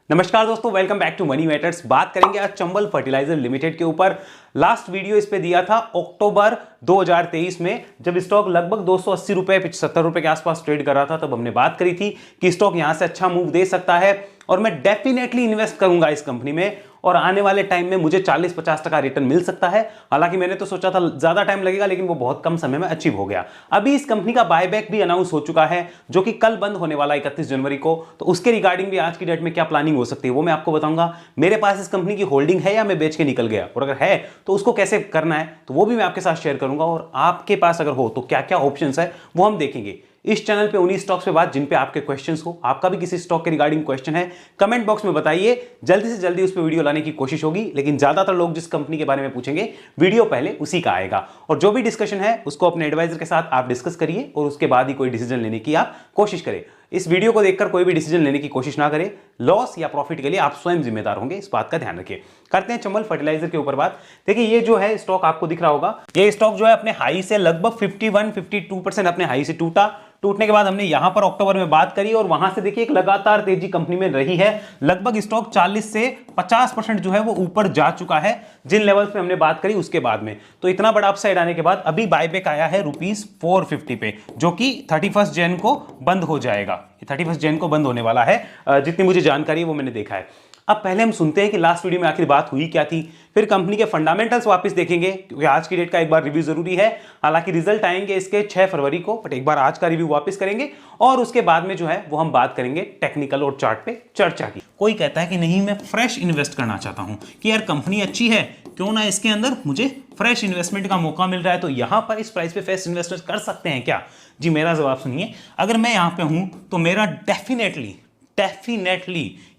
नमस्कार दोस्तों, welcome back to money matters. बात करेंगे आज चंबल फर्टिलाइजर लिमिटेड के ऊपर। लास्ट वीडियो इस पे दिया था अक्टूबर 2023 में, जब स्टॉक लगभग 280 रुपए 75 रुपए के आसपास ट्रेड कर रहा था। तब हमने बात करी थी कि स्टॉक यहां से अच्छा मूव दे सकता है और मैं डेफिनेटली इन्वेस्ट करूंगा इस कंपनी में और आने वाले टाइम में मुझे 40-50% रिटर्न मिल सकता है। हालांकि मैंने तो सोचा था ज्यादा टाइम लगेगा, लेकिन वो बहुत कम समय में अचीव हो गया। अभी इस कंपनी का बायबैक भी अनाउंस हो चुका है, जो कि कल बंद होने वाला है 31 जनवरी को। तो उसके रिगार्डिंग भी आज की डेट में क्या प्लानिंग हो सकती है वो मैं आपको बताऊंगा। मेरे पास इस कंपनी की होल्डिंग है या मैं बेच के निकल गया, और अगर है तो उसको कैसे करना है तो वो भी मैं आपके साथ शेयर करूंगा। और आपके पास अगर हो तो क्या क्या ऑप्शंस है वो हम देखेंगे इस चैनल पे। उन्हीं स्टॉक्स पे बात जिन पे आपके क्वेश्चंस हो। आपका भी किसी स्टॉक के रिगार्डिंग क्वेश्चन है, कमेंट बॉक्स में बताइए, जल्दी से जल्दी उस पे वीडियो लाने की कोशिश होगी। लेकिन ज्यादातर लोग जिस कंपनी के बारे में पूछेंगे वीडियो पहले उसी का आएगा। और जो भी डिस्कशन है उसको अपने एडवाइजर के साथ आप डिस्कस करिए और उसके बाद ही कोई डिसीजन लेने की आप कोशिश करें। इस वीडियो को देखकर कोई भी डिसीजन लेने की कोशिश ना करें। लॉस या प्रॉफिट के लिए आप स्वयं जिम्मेदार होंगे, इस बात का ध्यान रखिए। करते हैं चंबल फर्टिलाइजर के ऊपर बात। देखिए, ये जो है स्टॉक आपको दिख रहा होगा, ये स्टॉक जो है अपने हाई से लगभग 51-52% अपने हाई से टूटने के बाद हमने यहां पर अक्टूबर में बात करी और वहां से देखिए एक लगातार तेजी कंपनी में रही है। लगभग स्टॉक 40 से 50% जो है वो ऊपर जा चुका है जिन लेवल्स पे हमने बात करी उसके बाद में। तो इतना बड़ा अपसाइड आने के बाद अभी बायबैक आया है ₹450 पे, जो कि 31 जैन को बंद हो जाएगा। 31 जैन को बंद होने वाला है, जितनी मुझे जानकारी है वो मैंने देखा है। अब पहले हम सुनते हैं कि लास्ट वीडियो में आखिर बात हुई क्या थी, फिर कंपनी के फंडामेंटल्स वापस देखेंगे, क्योंकि आज की डेट का एक बार रिव्यू जरूरी है। हालांकि रिजल्ट आएंगे इसके 6 फरवरी को, बट एक बार आज का रिव्यू वापस करेंगे और उसके बाद में जो है वो हम बात करेंगे टेक्निकल और चार्ट पे चर्चा की। कोई कहता है कि नहीं, मैं फ्रेश इन्वेस्ट करना चाहता हूं कि यार कंपनी अच्छी है, क्यों ना इसके अंदर मुझे फ्रेश इन्वेस्टमेंट का मौका मिल रहा है, तो यहां पर इस प्राइस पे फ्रेश इन्वेस्टमेंट कर सकते हैं क्या? जी, मेरा जवाब सुनिए। अगर मैं यहां पे हूं तो मेरा डेफिनेटली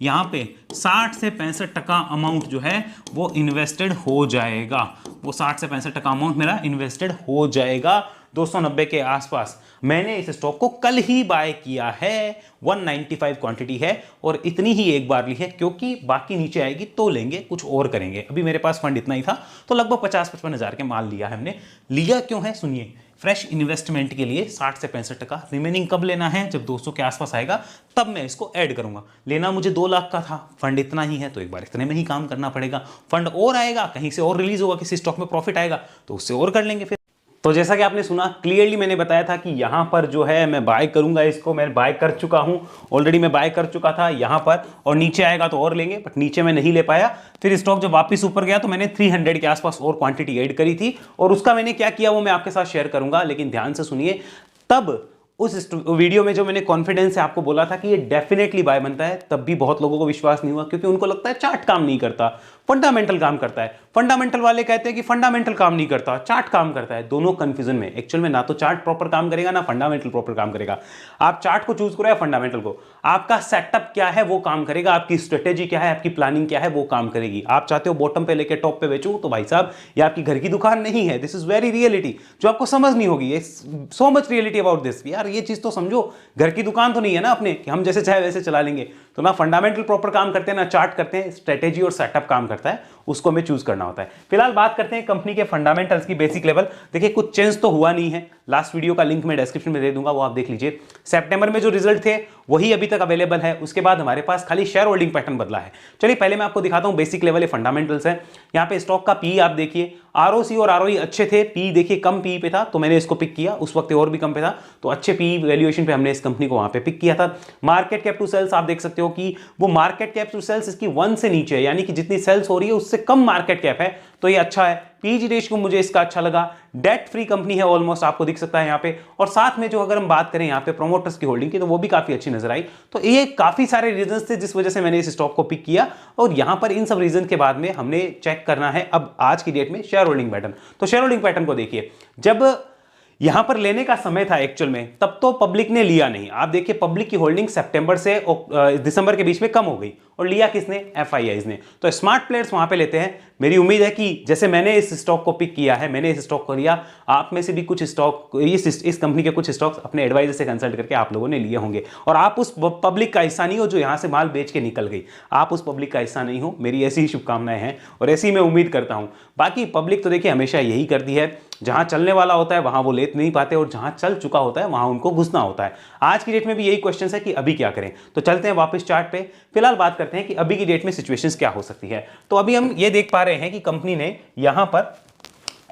यहां पे 60 से 65% अमाउंट जो है वो इन्वेस्टेड हो जाएगा। वो 60 से 65% अमाउंट मेरा इन्वेस्टेड हो जाएगा 290 के आसपास। मैंने इस स्टॉक को कल ही बाय किया है, 195 क्वांटिटी है और इतनी ही एक बार ली है, क्योंकि बाकी नीचे आएगी तो लेंगे, कुछ और करेंगे। अभी मेरे पास फंड इतना ही था तो लगभग 50-55 हजार के माल लिया है हमने। लिया क्यों है सुनिए, फ्रेश इन्वेस्टमेंट के लिए 60 से 65%। रिमेनिंग कब लेना है? जब 200 के आसपास आएगा तब मैं इसको ऐड करूंगा। लेना मुझे 2 लाख का था, फंड इतना ही है तो एक बार इतने में ही काम करना पड़ेगा। फंड और आएगा, कहीं से और रिलीज होगा, किसी स्टॉक में प्रॉफिट आएगा तो उससे और कर लेंगे। फिर तो जैसा कि आपने सुना, क्लियरली मैंने बताया था कि यहां पर जो है मैं बाय करूंगा इसको। मैं बाय कर चुका हूं ऑलरेडी, मैं बाय कर चुका था यहां पर, और नीचे आएगा तो और लेंगे, बट नीचे मैं नहीं ले पाया। फिर स्टॉक जब वापस ऊपर गया तो मैंने 300 के आसपास और क्वांटिटी ऐड करी थी, और उसका मैंने क्या किया वो मैं आपके साथ शेयर करूंगा। लेकिन ध्यान से सुनिए, तब उस वीडियो में जो मैंने कॉन्फिडेंस से आपको बोला था कि ये डेफिनेटली बाय बनता है, तब भी बहुत लोगों को विश्वास नहीं हुआ, क्योंकि उनको लगता है चार्ट काम नहीं करता, फंडामेंटल काम करता है। फंडामेंटल वाले कहते हैं कि फंडामेंटल काम नहीं करता, चार्ट काम करता है। दोनों कंफ्यूजन में। एक्चुअल में ना तो चार्ट प्रॉपर काम करेगा ना फंडामेंटल प्रॉपर काम करेगा। आप चार्ट को चूज करो या फंडामेंटल को, आपका सेटअप क्या है वो काम करेगा, आपकी स्ट्रेटेजी क्या है, आपकी प्लानिंग क्या है वो काम करेगी। आप चाहते हो बॉटम पे लेके टॉप पे बेचूं, तो भाई साहब ये आपकी घर की दुकान नहीं है। दिस इज वेरी रियलिटी जो आपको समझ नहीं होगी। So much reality about this. यार ये चीज तो समझो, घर की दुकान तो नहीं है ना अपने कि हम जैसे चाहे वैसे चला लेंगे। तो ना फंडामेंटल प्रॉपर काम करते हैं ना चार्ट करते हैं, स्ट्रेटेजी और सेटअप काम करता है, उसको हमें चूज करना होता है। फिलहाल बात करते हैं कंपनी के फंडामेंटल्स की बेसिक लेवल। देखिए, कुछ चेंज तो हुआ नहीं है। लास्ट वीडियो का लिंक मैं डिस्क्रिप्शन में दे दूंगा, वो आप देख लीजिए। सितंबर में जो रिजल्ट थे वही अभी तक अवेलेबल है। उसके बाद हमारे पास खाली शेयर होल्डिंग पैटर्न बदला है। चलिए पहले मैं आपको दिखाता हूं बेसिक लेवल फंडामेंटल्स है। यहां पे स्टॉक का पी आप देखिए, आरओसी और आरओई अच्छे थे। पी देखिए कम पी पे था तो मैंने इसको पिक किया, उस वक्त और भी कम पे था, तो अच्छे पी वैल्यूएशन पे हमने इस कंपनी को वहां पे पिक किया था। मार्केट कैप टू सेल्स आप देख सकते हो कि वो मार्केट कैप टू सेल्स इसकी 1 से नीचे है, यानी कि जितनी सेल्स हो रही है उससे कम मार्केट कैप है, तो ये अच्छा है। पीजी रेशियो मुझे इसका अच्छा लगा। डेट फ्री कंपनी है ऑलमोस्ट, आपको दिख सकता है यहाँ पे। और साथ में जो अगर हम बात करें यहाँ पे प्रोमोटर्स की होल्डिंग की, तो वो भी काफी अच्छी नजर आई। तो ये काफी सारे रीजंस थे जिस वजह से मैंने इस स्टॉक को पिक किया। और यहां पर इन सब रीजन के बाद में हमने चेक करना है अब आज की डेट में शेयर होल्डिंग पैटर्न। तो शेयर होल्डिंग पैटर्न को देखिए, जब यहां पर लेने का समय था एक्चुअल में, तब तो पब्लिक ने लिया नहीं। आप देखिए, पब्लिक की होल्डिंग सितंबर से दिसंबर के बीच में कम हो गई, और लिया किसने? एफआईआईज ने। तो स्मार्ट प्लेयर्स वहां पे लेते हैं। मेरी उम्मीद है कि जैसे मैंने इस स्टॉक को पिक किया है, मैंने इस स्टॉक को लिया, आप में से भी कुछ स्टॉक इस कंपनी के कुछ स्टॉक्स अपने एडवाइजर से कंसल्ट करके आप लोगों ने लिए होंगे, और आप उस पब्लिक का हिस्सा नहीं हो जो यहां से माल बेच के निकल गई। आप उस पब्लिक का हिस्सा नहीं हो। मेरी ऐसी ही शुभकामनाएं हैं और ऐसी मैं उम्मीद करता हूं। बाकी पब्लिक तो देखिए हमेशा यही करती है, जहां चलने वाला होता है वहां वो ले नहीं पाते और जहां चल चुका होता है वहां उनको घुसना होता है। आज की डेट में भी यही क्वेश्चन है कि अभी क्या करें। तो चलते हैं वापस चार्ट पे, फिलहाल बात करते हैं कि अभी की डेट में सिचुएशंस क्या हो सकती है। तो अभी हम ये देख पा रहे हैं कि कंपनी ने यहां पर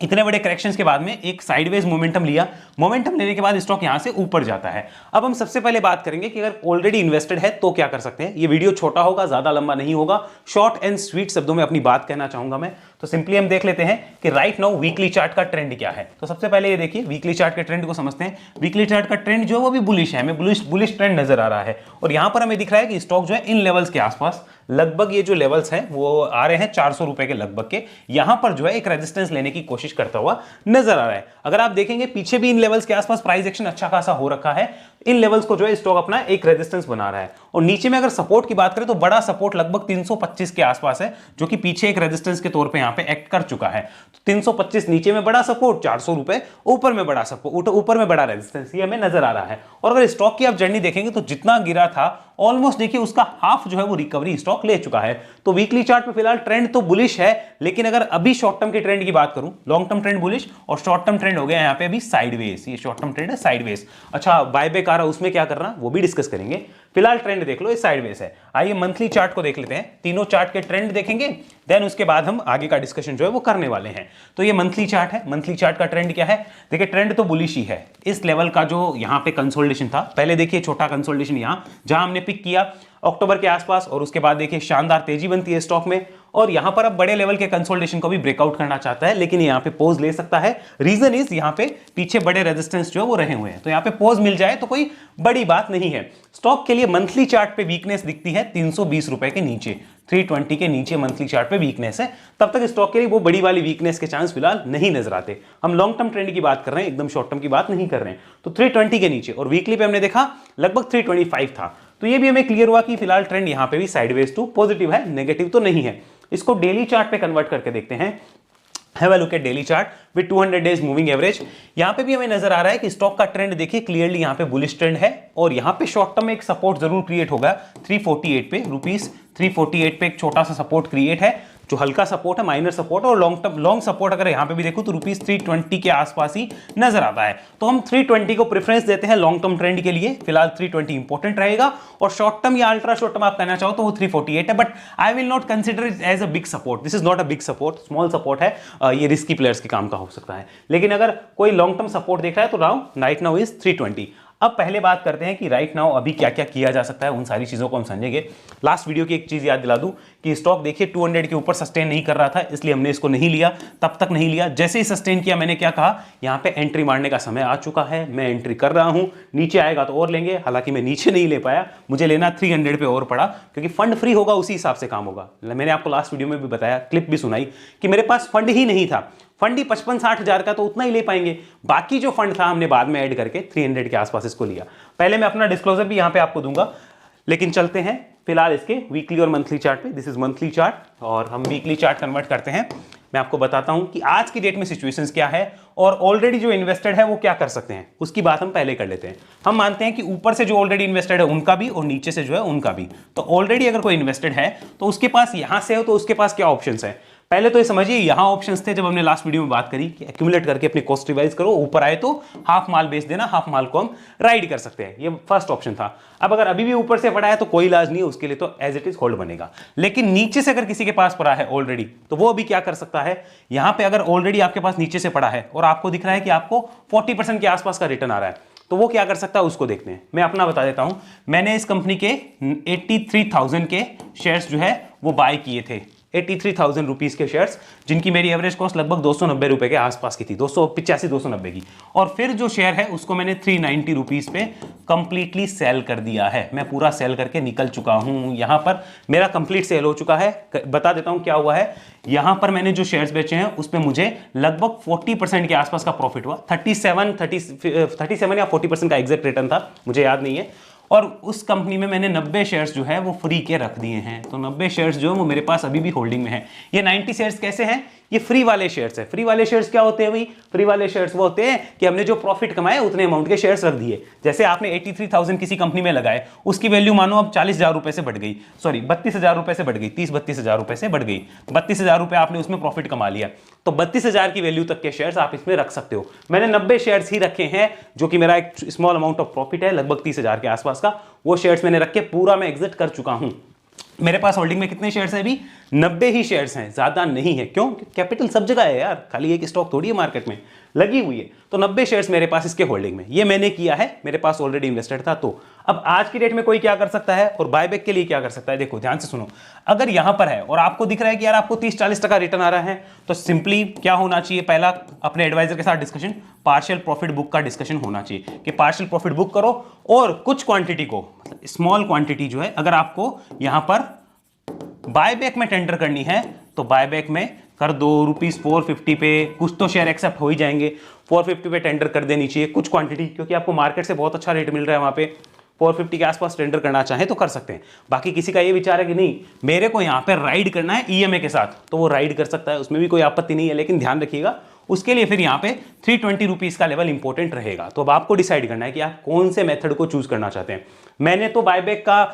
इतने बड़े करेक्शंस के बाद में एक साइडवेज मोमेंटम लिया, मोमेंटम लेने के बाद स्टॉक यहां से ऊपर जाता है। अब हम सबसे पहले बात करेंगे कि अगर ऑलरेडी इन्वेस्टेड है तो क्या कर सकते हैं। ये वीडियो छोटा होगा, ज्यादा लंबा नहीं होगा, शॉर्ट एंड स्वीट शब्दों में अपनी बात कहना चाहूंगा मैं। तो सिंपली हम देख लेते हैं कि राइट नाउ वीकली चार्ट का ट्रेंड क्या है। तो सबसे पहले ये देखिए वीकली चार्ट के ट्रेंड को समझते हैं। वीकली चार्ट का ट्रेंड जो है वो भी बुलिश है, हमें बुलिश ट्रेंड नजर आ रहा है और यहां पर हमें दिख रहा है कि स्टॉक जो है इन लेवल्स के आसपास, लगभग ये जो लेवल्स हैं वो आ रहे हैं 400 रुपए के लगभग के, यहां पर जो है एक रेजिस्टेंस लेने की कोशिश करता हुआ नजर आ रहा है। अगर आप देखेंगे पीछे भी इन लेवल्स के आसपास प्राइस एक्शन अच्छा खासा हो रखा है, इन लेवल्स को जो है स्टॉक अपना एक रेजिस्टेंस बना रहा है। और नीचे में अगर सपोर्ट की बात करें तो बड़ा सपोर्ट लगभग 325 के आसपास है, जो कि पीछे एक रेजिस्टेंस के तौर पे यहां पे एक्ट कर चुका है। तो 325 नीचे में बड़ा सपोर्ट, 400 रुपए ऊपर में बड़ा सपोर्ट, ऊपर में बड़ा रेजिस्टेंस, ये हमें नजर आ रहा है। और अगर स्टॉक की आप जर्नी देखेंगे तो जितना गिरा था ऑलमोस्ट देखिए उसका हाफ जो है वो रिकवरी स्टॉक ले चुका है। तो वीकली चार्ट पे फिलहाल ट्रेंड तो बुलिश है, लेकिन अगर अभी शॉर्ट टर्म के ट्रेंड की बात करूं, लॉन्ग टर्म ट्रेंड बुलिश और शॉर्ट टर्म ट्रेंड हो गया यहां पे अभी साइडवेज। ये शॉर्ट टर्म ट्रेंड है साइडवेज। अच्छा बायबैक आ रहा है, उसमें क्या करना वो भी डिस्कस करेंगे। फिलहाल ट्रेंड देख लो, ये साइडवेज है। आइए मंथली चार्ट को देख लेते हैं, तीनों चार्ट के ट्रेंड देखेंगे, देन उसके बाद हम आगे का डिस्कशन जो है वो करने वाले हैं। तो ये मंथली चार्ट है, मंथली चार्ट का ट्रेंड क्या है। देखिए ट्रेंड तो बुलिश ही है। इस लेवल का जो यहां पे कंसोलिडेशन था, पहले देखिए छोटा कंसोलिडेशन यहां जहां हमने पिक किया अक्टूबर के आसपास, और उसके बाद देखिए शानदार तेजी बनती है स्टॉक में, और यहां पर अब बड़े लेवल के कंसोलिडेशन को भी ब्रेकआउट करना चाहता है, लेकिन यहां पे पोज ले सकता है। रीजन इज यहां पे पीछे बड़े रेजिस्टेंस जो है वो रहे हुए हैं, तो यहां पे पोज मिल जाए तो कोई बड़ी बात नहीं है। स्टॉक के लिए मंथली चार्ट पे वीकनेस दिखती है 320 रुपए के नीचे, 320 के नीचे मंथली चार्ट पे वीकनेस है। तब तक स्टॉक के लिए वो बड़ी वाली वीकनेस के चांस फिलहाल नहीं नजर आते। हम लॉन्ग टर्म ट्रेंड की बात कर रहे हैं, एकदम शॉर्ट टर्म की बात नहीं कर रहे हैं। तो 320 के नीचे, और वीकली पे हमने देखा लगभग 325 था। तो ये भी हमें क्लियर हुआ कि फिलहाल ट्रेंड यहां पे भी साइडवेज टू पॉजिटिव है, नेगेटिव तो नहीं है। इसको डेली चार्ट पे कन्वर्ट करके देखते हैं। Have a look at daily chart with 200 days moving average. यहां पे भी हमें नजर आ रहा है कि स्टॉक का ट्रेंड देखिए क्लियरली यहां पे बुलिश ट्रेंड है, और यहां पे शॉर्ट टर्म में एक सपोर्ट जरूर क्रिएट होगा 348 पे, रुपीस 348 पे एक छोटा सा सपोर्ट क्रिएट है, जो हल्का सपोर्ट है, माइनर सपोर्ट, और लॉन्ग सपोर्ट अगर यहां पे भी देखूं तो रुपीस 320 के आसपास ही नजर आता है। तो हम 320 को प्रेफरेंस देते हैं लॉन्ग टर्म ट्रेंड के लिए। फिलहाल 320 इंपॉर्टेंट रहेगा, और शॉर्ट टर्म या अल्ट्रा शॉर्ट टर्म आप कहना चाहो तो वो 348 है, but I will not consider it as a big support. This is not a big support, small support है। ये रिस्की प्लेयर्स के काम का हो सकता है, लेकिन अगर कोई लॉन्ग टर्म सपोर्ट देख रहा है तो राइट नाउ इज 320। अब पहले बात करते हैं कि राइट नाउ अभी क्या क्या किया जा सकता है, उन सारी चीजों को हम समझेंगे। लास्ट वीडियो की एक चीज याद दिला दूं कि स्टॉक देखिए 200 के ऊपर सस्टेन नहीं कर रहा था, इसलिए हमने इसको नहीं लिया, तब तक नहीं लिया। जैसे ही सस्टेन किया मैंने क्या कहा, यहां पे एंट्री मारने का समय आ चुका है, मैं एंट्री कर रहा हूं, नीचे आएगा तो और लेंगे। हालांकि मैं नीचे नहीं ले पाया, मुझे लेना 300 पे और पड़ा, क्योंकि फंड फ्री होगा उसी हिसाब से काम होगा। मैंने आपको लास्ट वीडियो में भी बताया, क्लिप भी सुनाई कि मेरे पास फंड ही नहीं था। फंड ही 55-60 हजार का, तो उतना ही ले पाएंगे। बाकी जो फंड था हमने बाद में ऐड करके 300 के आसपास इसको लिया। पहले मैं अपना डिस्क्लोजर भी यहां पे आपको दूंगा, लेकिन चलते हैं फिलहाल इसके वीकली और मंथली चार्ट पे। दिस इज मंथली चार्ट, और हम वीकली चार्ट कन्वर्ट करते हैं। मैं आपको बताता हूं कि आज की डेट में सिचुएशंस क्या है, और ऑलरेडी जो इन्वेस्टेड है वो क्या कर सकते हैं, उसकी बात हम पहले कर लेते हैं। हम मानते हैं कि ऊपर से जो ऑलरेडी इन्वेस्टेड है उनका भी, और नीचे से जो है उनका भी। तो ऑलरेडी अगर कोई इन्वेस्टेड है तो उसके पास यहां से हो तो उसके पास क्या ऑप्शंस है। पहले तो ये समझिए यहां ऑप्शंस थे जब हमने लास्ट वीडियो में बात करी कि एक्यूमुलेट करके अपनी कॉस्ट रिवाइज करो, ऊपर आए तो हाफ माल बेच देना, हाफ माल को हम राइड कर सकते हैं। ये फर्स्ट ऑप्शन था। अब अगर अभी भी ऊपर से पड़ा है तो कोई इलाज नहीं है, उसके लिए तो एज इट इज होल्ड बनेगा। लेकिन नीचे से अगर किसी के पास पड़ा है ऑलरेडी, तो वो अभी क्या कर सकता है। यहां पे अगर ऑलरेडी आपके पास नीचे से पड़ा है और आपको दिख रहा है कि आपको 40% के आसपास का रिटर्न आ रहा है, तो वो क्या कर सकता है उसको देखते हैं। मैं अपना बता देता हूं, मैंने इस कंपनी के 83,000 के शेयर्स जो है वो बाय किए थे, 83,000 रुपीज के शेयर्स, जिनकी मेरी एवरेज कॉस्ट लगभग 290 रुपए के आसपास की थी, 285-290 की। और फिर जो शेयर है उसको मैंने 390 रुपीज पे कंप्लीटली सेल कर दिया है। मैं पूरा सेल करके निकल चुका हूं, यहां पर मेरा कंप्लीट सेल हो चुका है। बता देता हूं क्या हुआ है। यहां पर मैंने जो शेयर्स बेचे हैं उस पर मुझे लगभग 40% के आसपास का प्रॉफिट हुआ। 37 या 40% का एग्जैक्ट रिटर्न था, मुझे याद नहीं है। और उस कंपनी में मैंने 90 शेयर्स जो है वो फ्री के रख दिए हैं। तो 90 शेयर्स जो है वो मेरे पास अभी भी होल्डिंग में है। ये 90 शेयर्स कैसे हैं? ये फ्री वाले शेयर्स है। फ्री वाले शेयर्स क्या होते हैं भाई? फ्री वाले शेयर्स वो होते हैं कि हमने जो प्रॉफिट कमाए उतने अमाउंट के शेयर्स रख दिए। जैसे आपने 83,000 किसी कंपनी में लगाए, उसकी वैल्यू मानो अब 40,000 रुपए से बढ़ गई, सॉरी 32,000 रुपए से बढ़ गई, 30-32,000 रुपए से बढ़ गई, 32,000 रुपए आपने उसमें प्रॉफिट कमा लिया, तो 32,000 की वैल्यू तक के शेयर्स आप इसमें रख सकते हो। मैंने 90 शेयर्स ही रखे हैं, जो कि मेरा एक स्मॉल अमाउंट ऑफ प्रॉफिट है, लगभग 30,000 के आसपास का। वो शेयर्स मैंने रख के पूरा मैं एग्जिट कर चुका हूं। मेरे पास होल्डिंग में कितने शेयर्स हैं अभी? 90 ही शेयर्स हैं, ज्यादा नहीं है। क्यों? कैपिटल सब जगह है यार, खाली एक स्टॉक थोड़ी है मार्केट में लगी हुई है। तो 90 शेयर्स मेरे पास इसके होल्डिंग में, ये मैंने किया है, मेरे पास ऑलरेडी इन्वेस्टेड था। तो अब आज की डेट में कोई क्या कर सकता है और बायबैक के लिए क्या कर सकता है? देखो ध्यान से सुनो, अगर यहां पर है और आपको दिख रहा है कि यार आपको 30-40% रिटर्न आ रहा है, तो सिंपली क्या होना चाहिए? पहला अपने एडवाइजर के साथ डिस्कशन, पार्शियल प्रॉफिट बुक का डिस्कशन होना चाहिए कि पार्शियल प्रॉफिट बुक करो और कुछ क्वांटिटी को, मतलब स्मॉल क्वांटिटी जो है, अगर आपको यहां पर बायबैक में टेंडर करनी है तो बायबैक में कर दो। ₹450 पे कुछ तो शेयर एक्सेप्ट हो ही जाएंगे, 450 पे टेंडर कर देनी चाहिए कुछ क्वांटिटी, क्योंकि आपको मार्केट से बहुत अच्छा रेट मिल रहा है वहां पे। 450 के आसपास टेंडर करना चाहे तो कर सकते हैं। बाकी किसी का ये विचार है कि नहीं मेरे को यहाँ पे राइड करना है ईएमए के साथ, तो वो राइड कर सकता है, उसमें भी कोई आपत्ति नहीं है। लेकिन ध्यान रखिएगा उसके लिए फिर यहाँ पे 320 रुपीज का लेवल इंपॉर्टेंट रहेगा। तो अब आपको डिसाइड करना है कि आप कौन से मेथड को चूज करना चाहते हैं। मैंने तो बायबैक का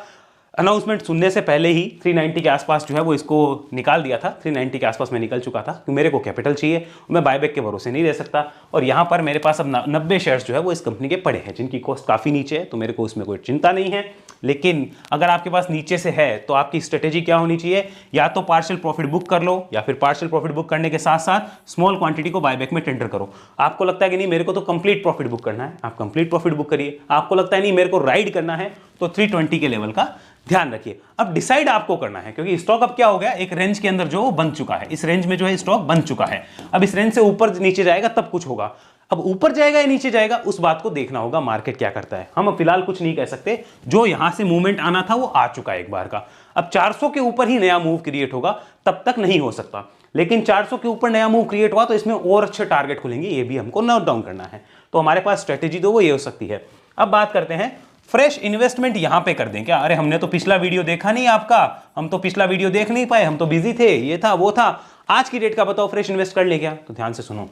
अनाउंसमेंट सुनने से पहले ही 390 के आसपास जो है वो इसको निकाल दिया था। 390 के आसपास मैं निकल चुका था कि मेरे को कैपिटल चाहिए, मैं बायबैक के भरोसे नहीं रह सकता। और यहाँ पर मेरे पास अब 90 शेयर्स जो है वो इस कंपनी के पड़े हैं, जिनकी कॉस्ट काफ़ी नीचे है, तो मेरे को उसमें कोई चिंता नहीं है। लेकिन अगर आपके पास नीचे से है तो आपकी स्ट्रेटेजी क्या होनी चाहिए? या तो पार्शियल प्रॉफिट बुक कर लो, या फिर पार्शियल प्रॉफिट बुक करने के साथ साथ स्मॉल क्वांटिटी को बायबैक में टेंडर करो। आपको लगता है कि नहीं मेरे को तो कंप्लीट प्रॉफिट बुक करना है, आप कंप्लीट प्रॉफिट बुक करिए। आपको लगता है नहीं मेरे को राइड करना है, तो 320 के लेवल का ध्यान रखिए। अब डिसाइड आपको करना है, क्योंकि स्टॉक अब क्या हो गया, एक रेंज के अंदर जो बन चुका है, इस रेंज में जो है स्टॉक बन चुका है। अब इस रेंज से ऊपर नीचे जाएगा तब कुछ होगा। अब ऊपर जाएगा या नीचे जाएगा उस बात को देखना होगा, मार्केट क्या करता है। हम फिलहाल कुछ नहीं कह सकते, जो यहां से मूवमेंट आना था वो आ चुका है एक बार का। अब 400 के ऊपर ही नया मूव क्रिएट होगा, तब तक नहीं हो सकता। लेकिन 400 के ऊपर नया मूव क्रिएट हुआ तो इसमें और अच्छे टारगेट खुलेंगे, ये भी हमको नोट डाउन करना है। तो हमारे पास स्ट्रेटेजी तो वो ये हो सकती है। अब बात करते हैं फ्रेश इन्वेस्टमेंट यहां पे कर दें क्या? अरे हमने तो पिछला वीडियो देखा नहीं आपका, हम तो पिछला वीडियो देख नहीं पाए, हम तो बिजी थे, ये था वो था। आज की डेट का बताओ फ्रेश इन्वेस्ट कर ले क्या? तो ध्यान से सुनो,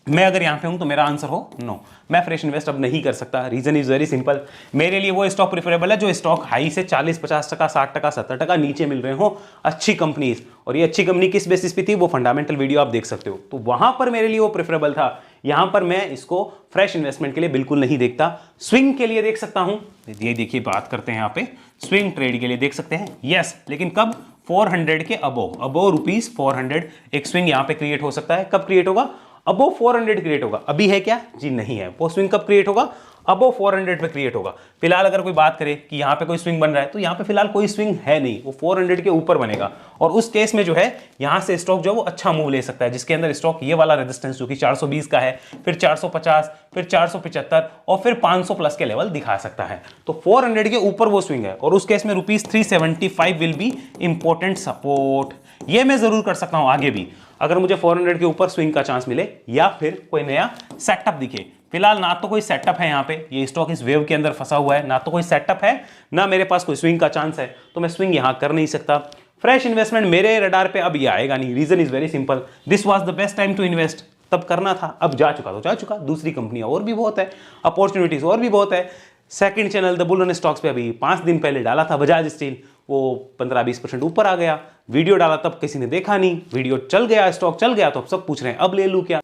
मैं अगर यहां पे हूं तो मेरा आंसर हो नो, मैं फ्रेश इन्वेस्ट अब नहीं कर सकता। रीजन इज वेरी सिंपल, मेरे लिए वो स्टॉक प्रेफरेबल है जो स्टॉक हाई से 40-50%, 60%, 70% नीचे मिल रहे हो, अच्छी कंपनीज। और ये अच्छी कंपनी किस बेसिस पे थी वो फंडामेंटल वीडियो आप देख सकते हो, तो वहां पर मेरे लिए वो प्रेफरेबल था। यहां पर मैं इसको फ्रेश इन्वेस्टमेंट के लिए बिल्कुल नहीं देखता, स्विंग के लिए देख सकता हूं। ये देखिए बात करते हैं यहाँ पे, स्विंग ट्रेड के लिए देख सकते हैं यस, लेकिन कब? 400 के अबो ₹400 एक स्विंग यहां पे क्रिएट हो सकता है। कब क्रिएट होगा? अबो 400 क्रिएट होगा। अभी है क्या? जी नहीं है। वो स्विंग कब क्रिएट होगा? अबो 400 पे क्रिएट होगा। फिलहाल अगर कोई बात करे कि यहां पे कोई स्विंग बन रहा है, तो यहां पे फिलहाल कोई स्विंग है नहीं, वो 400 के ऊपर बनेगा। और उस केस में जो है यहां से स्टॉक जो है वो अच्छा मूव ले सकता है, जिसके अंदर स्टॉक ये वाला रेजिस्टेंस जो कि 420 का है, फिर 450, फिर 475 और फिर 500 प्लस के लेवल दिखा सकता है। तो 400 के ऊपर वो स्विंग है, और उस केस में ₹375 विल बी इंपॉर्टेंट सपोर्ट। ये मैं जरूर कर सकता हूं आगे भी, अगर मुझे 400 के ऊपर स्विंग का चांस मिले या फिर कोई नया सेटअप दिखे। फिलहाल ना तो कोई सेटअप है, यहाँ पे ये स्टॉक इस वेव के अंदर फंसा हुआ है, ना तो कोई सेटअप है, ना मेरे पास कोई स्विंग का चांस है, तो मैं स्विंग यहां कर नहीं सकता। फ्रेश इन्वेस्टमेंट मेरे रडार पे अब ये आएगा नहीं। Reason is very simple, this was the best time to invest, तब करना था, अब जा चुका तो जा चुका। दूसरी कंपनियां और भी बहुत है, अपॉर्चुनिटीज और भी बहुत है। Second channel the bull run stocks पे अभी 5 दिन पहले डाला था बजाज स्टील, वो 15-20% ऊपर आ गया। वीडियो डाला तब किसी ने देखा नहीं, वीडियो चल गया, स्टॉक चल गया, तो अब सब पूछ रहे हैं अब ले लूं क्या?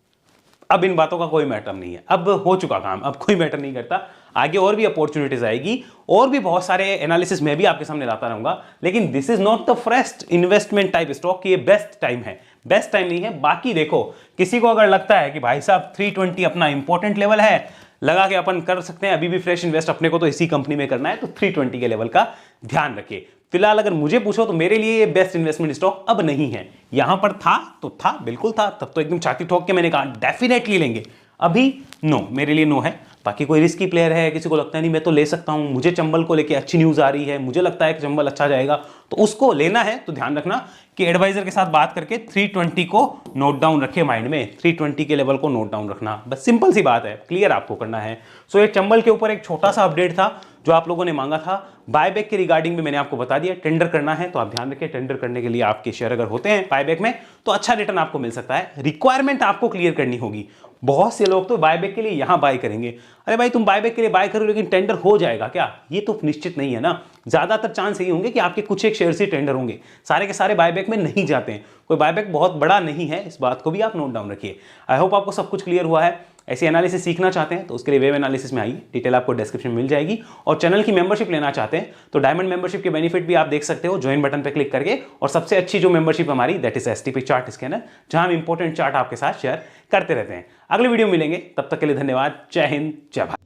अब इन बातों का कोई मैटर नहीं है, अब हो चुका काम, अब कोई मैटर नहीं करता। आगे और भी अपॉर्चुनिटीज आएगी, और भी बहुत सारे एनालिसिस मैं भी आपके सामने लाता रहूंगा। लेकिन this is not the fresh investment type stock, ये बेस्ट टाइम है, बेस्ट टाइम नहीं है। बाकी देखो, किसी को अगर लगता है कि भाई साहब 320 अपना इंपॉर्टेंट लेवल है, लगा के अपन कर सकते हैं, अभी भी फ्रेश इन्वेस्ट अपने को तो इसी कंपनी में करना है, तो 320 के लेवल का ध्यान रखिए। फिलहाल अगर मुझे पूछो तो मेरे लिए ये बेस्ट इन्वेस्टमेंट स्टॉक अब नहीं है। यहां पर था तो था, बिल्कुल था, तब तो एकदम छाती ठोक के मैंने कहा डेफिनेटली लेंगे। अभी नो, मेरे लिए नो है। बाकी कोई रिस्की प्लेयर है, किसी को लगता है नहीं मैं तो ले सकता हूं, मुझे चंबल को लेके अच्छी न्यूज आ रही है, मुझे लगता है कि चंबल अच्छा जाएगा, तो उसको लेना है, तो ध्यान रखना कि एडवाइजर के साथ बात करके 320 को नोट डाउन रखे माइंड में, 320 के लेवल को नोट डाउन रखना, बस सिंपल सी बात है, क्लियर आपको करना है। सो ये चंबल के ऊपर एक छोटा सा अपडेट था, जो आप लोगों ने मांगा था। बायबैक के रिगार्डिंग भी मैंने आपको बता दिया, टेंडर करना है तो आप ध्यान रखिए, टेंडर करने के लिए आपके शेयर अगर होते हैं बायबैक में तो अच्छा रिटर्न आपको मिल सकता है। रिक्वायरमेंट आपको क्लियर करनी होगी। बहुत से लोग तो बायबैक के लिए यहां बाय करेंगे, अरे भाई तुम बायबैक के लिए बाय करो लेकिन टेंडर हो जाएगा क्या, ये तो निश्चित नहीं है ना। ज्यादातर चांस यही होंगे कि आपके कुछ एक शेयर से टेंडर होंगे, सारे के सारे बायबैक में नहीं जाते हैं। कोई बायबैक बहुत बड़ा नहीं है, इस बात को भी आप नोट डाउन रखिए। आई होप आपको सब कुछ क्लियर हुआ है। ऐसी एनालिसिस सीखना चाहते हैं तो उसके लिए वेब एनालिसिस में आइए, डिटेल आपको डिस्क्रिप्शन में मिल जाएगी। और चैनल की मेंबरशिप लेना चाहते हैं तो डायमंड मेंबरशिप के बेनिफिट भी आप देख सकते हो ज्वाइन बटन पे क्लिक करके। और सबसे अच्छी जो मेंबरशिप हमारी that is STP chart scanner, जहां हम इंपॉर्टेंट चार्ट आपके साथ शेयर करते रहते हैं। अगले वीडियो मिलेंगे, तब तक के लिए धन्यवाद। जय हिंद, जय भारत।